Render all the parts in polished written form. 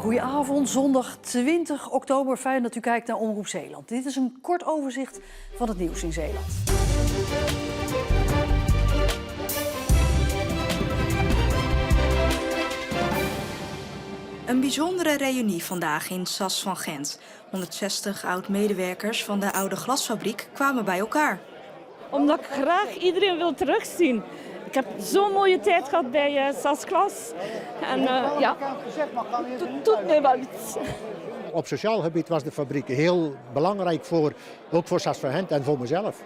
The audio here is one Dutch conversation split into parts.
Goedenavond, zondag 20 oktober. Fijn dat u kijkt naar Omroep Zeeland. Dit is een kort overzicht van het nieuws in Zeeland. Een bijzondere reunie vandaag in SAS van Gent. 160 oud-medewerkers van de oude glasfabriek kwamen bij elkaar. Omdat ik graag iedereen wil terugzien. Ik heb zo'n mooie tijd gehad bij SAS Glas. En ja, het doet mij wel iets. Op sociaal gebied was de fabriek heel belangrijk ook voor SAS van Gent en voor mezelf.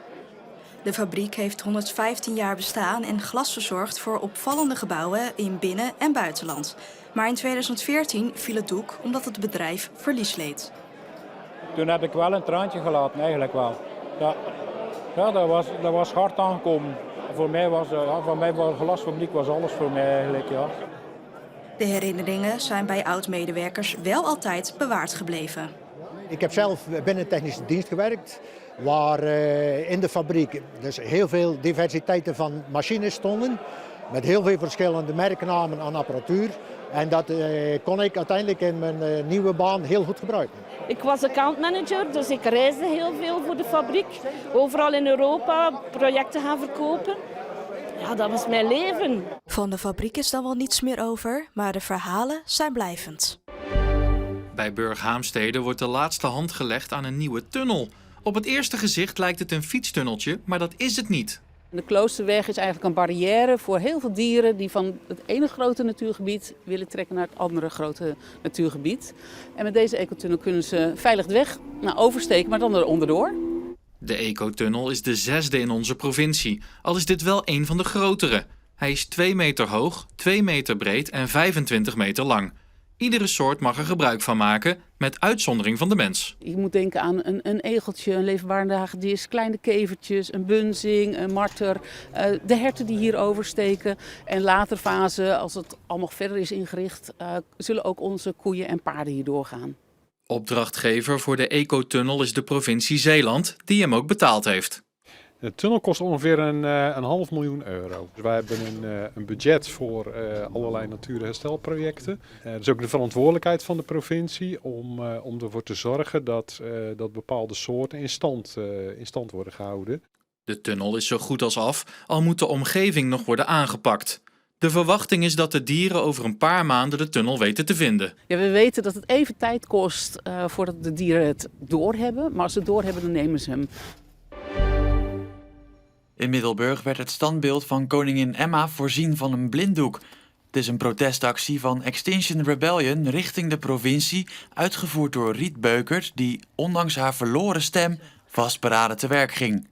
De fabriek heeft 115 jaar bestaan en glas verzorgd voor opvallende gebouwen in binnen- en buitenland. Maar in 2014 viel het doek omdat het bedrijf verlies leed. Toen heb ik wel een traantje gelaten, eigenlijk wel. Ja, dat was hard aangekomen. Voor mij was de glasfabriek was alles voor mij eigenlijk, ja. De herinneringen zijn bij oud-medewerkers wel altijd bewaard gebleven. Ik heb zelf binnen technische dienst gewerkt, waar in de fabriek dus heel veel diversiteiten van machines stonden. Met heel veel verschillende merknamen aan apparatuur. En dat kon ik uiteindelijk in mijn nieuwe baan heel goed gebruiken. Ik was accountmanager, dus ik reisde heel veel voor de fabriek. Overal in Europa projecten gaan verkopen. Ja, dat was mijn leven. Van de fabriek is dan wel niets meer over, maar de verhalen zijn blijvend. Bij Burghaamstede wordt de laatste hand gelegd aan een nieuwe tunnel. Op het eerste gezicht lijkt het een fietstunneltje, maar dat is het niet. De Kloosterweg is eigenlijk een barrière voor heel veel dieren die van het ene grote natuurgebied willen trekken naar het andere grote natuurgebied. En met deze ecotunnel kunnen ze veilig de weg oversteken, maar dan eronderdoor. De ecotunnel is de 6e in onze provincie, al is dit wel een van de grotere. Hij is 2 meter hoog, 2 meter breed en 25 meter lang. Iedere soort mag er gebruik van maken, met uitzondering van de mens. Je moet denken aan een egeltje, een levenswaardige hagedis, kleine kevertjes, een bunzing, een marter. De herten die hier oversteken. En later fase, als het allemaal verder is ingericht, zullen ook onze koeien en paarden hier doorgaan. Opdrachtgever voor de ecotunnel is de provincie Zeeland, die hem ook betaald heeft. De tunnel kost ongeveer een €500.000. Dus wij hebben een budget voor allerlei natuurherstelprojecten. Dat is ook de verantwoordelijkheid van de provincie om ervoor te zorgen dat bepaalde soorten in stand worden gehouden. De tunnel is zo goed als af, al moet de omgeving nog worden aangepakt. De verwachting is dat de dieren over een paar maanden de tunnel weten te vinden. Ja, we weten dat het even tijd kost voordat de dieren het doorhebben. Maar als ze het doorhebben, dan nemen ze hem. In Middelburg werd het standbeeld van koningin Emma voorzien van een blinddoek. Het is een protestactie van Extinction Rebellion richting de provincie, uitgevoerd door Riet Beukert, die ondanks haar verloren stem vastberaden te werk ging.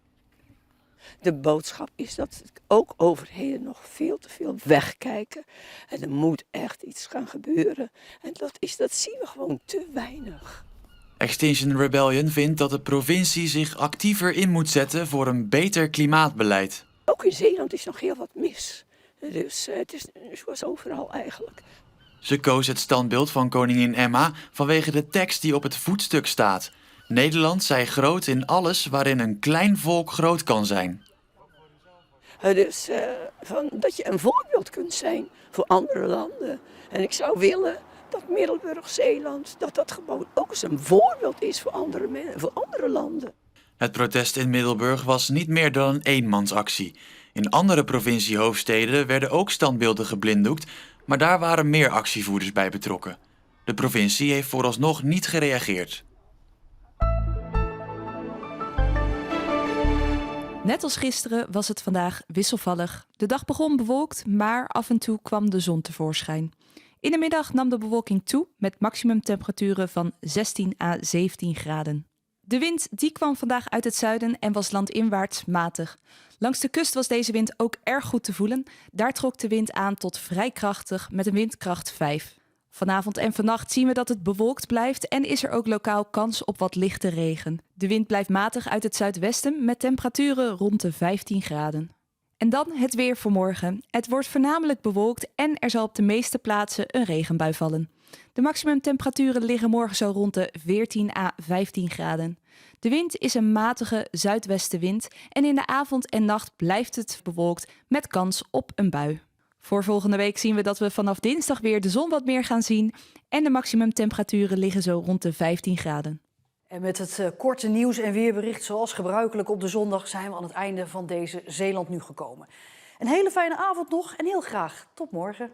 De boodschap is dat ook overheden nog veel te veel wegkijken. En er moet echt iets gaan gebeuren. En dat zien we gewoon te weinig. Extinction Rebellion vindt dat de provincie zich actiever in moet zetten voor een beter klimaatbeleid. Ook in Zeeland is nog heel wat mis. Dus het is zoals overal eigenlijk. Ze koos het standbeeld van koningin Emma vanwege de tekst die op het voetstuk staat. Nederland zij groot in alles waarin een klein volk groot kan zijn. Dus dat je een voorbeeld kunt zijn voor andere landen. En ik zou willen dat Middelburg, Zeeland, dat gewoon ook eens een voorbeeld is voor andere landen. Het protest in Middelburg was niet meer dan een eenmansactie. In andere provinciehoofdsteden werden ook standbeelden geblinddoekt, maar daar waren meer actievoerders bij betrokken. De provincie heeft vooralsnog niet gereageerd. Net als gisteren was het vandaag wisselvallig. De dag begon bewolkt, maar af en toe kwam de zon tevoorschijn. In de middag nam de bewolking toe met maximumtemperaturen van 16 à 17 graden. De wind die kwam vandaag uit het zuiden en was landinwaarts matig. Langs de kust was deze wind ook erg goed te voelen. Daar trok de wind aan tot vrij krachtig met een windkracht 5. Vanavond en vannacht zien we dat het bewolkt blijft en is er ook lokaal kans op wat lichte regen. De wind blijft matig uit het zuidwesten met temperaturen rond de 15 graden. En dan het weer voor morgen. Het wordt voornamelijk bewolkt en er zal op de meeste plaatsen een regenbui vallen. De maximumtemperaturen liggen morgen zo rond de 14 à 15 graden. De wind is een matige zuidwestenwind en in de avond en nacht blijft het bewolkt met kans op een bui. Voor volgende week zien we dat we vanaf dinsdag weer de zon wat meer gaan zien En de maximumtemperaturen liggen zo rond de 15 graden. En met het korte nieuws- en weerbericht zoals gebruikelijk op de zondag zijn we aan het einde van deze Zeeland Nu gekomen. Een hele fijne avond nog en heel graag tot morgen.